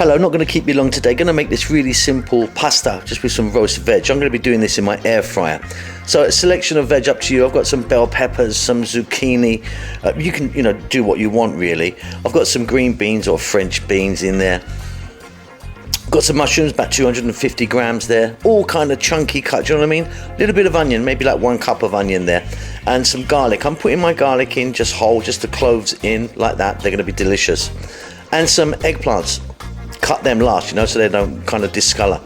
Hello, not going to keep you long today. Going to make this really simple pasta just with some roast veg. I'm going to be doing this in my air fryer. So a selection of veg up to you. I've got some bell peppers, some zucchini. You can, do what you want really. I've got some green beans or French beans in there. Got some mushrooms, about 250 grams there. All kind of chunky cut, do you know what I mean? A little bit of onion, maybe like 1 cup of onion there. And some garlic. I'm putting my garlic in just whole, just the cloves in like that. They're going to be delicious. And some eggplants. Cut them last, so they don't kind of discolor.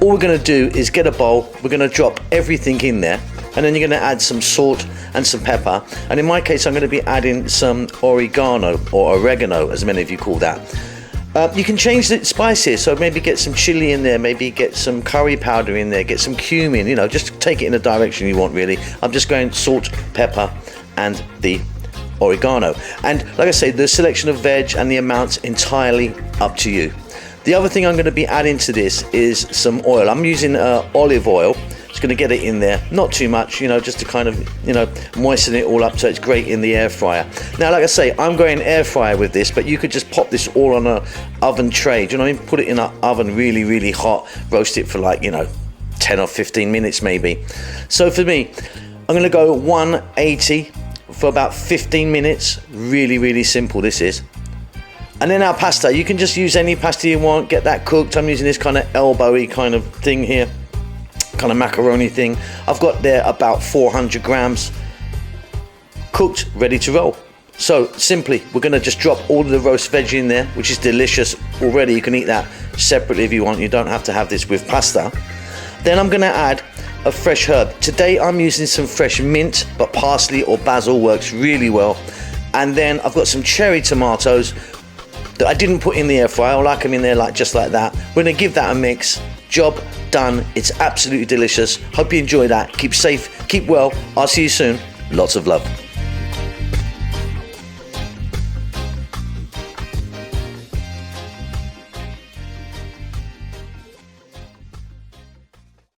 All we're going to do is get a bowl. We're going to drop everything in there, and then you're going to add some salt and some pepper. And in my case, I'm going to be adding some oregano or oregano, as many of you call that. You can change the spices, so maybe get some chili in there, maybe get some curry powder in there, get some cumin, just take it in the direction you want really. I'm just going salt, pepper, and the oregano. And like I say, the selection of veg and the amounts entirely up to you. The other thing I'm going to be adding to this is some oil. I'm using olive oil. Just going to get it in there, not too much, just to kind of, moisten it all up so it's great in the air fryer. Now, like I say, I'm going air fryer with this, but you could just pop this all on a oven tray. Do you know what I mean? Put it in an oven really, really hot, roast it for like, 10 or 15 minutes maybe. So for me, I'm going to go 180 for about 15 minutes. Really, really simple this is. And then our pasta, you can just use any pasta you want, get that cooked. I'm using this kind of elbowy kind of thing here, kind of macaroni thing. I've got there about 400 grams cooked, ready to roll. So simply, we're gonna just drop all of the roast veg in there, which is delicious already. You can eat that separately if you want. You don't have to have this with pasta. Then I'm gonna add a fresh herb. Today I'm using some fresh mint, but parsley or basil works really well. And then I've got some cherry tomatoes that I didn't put in the air fryer. I like them in there just like that. We're gonna give that a mix. Job done. It's absolutely delicious. Hope you enjoy that. Keep safe, keep well. I'll see you soon. Lots of love.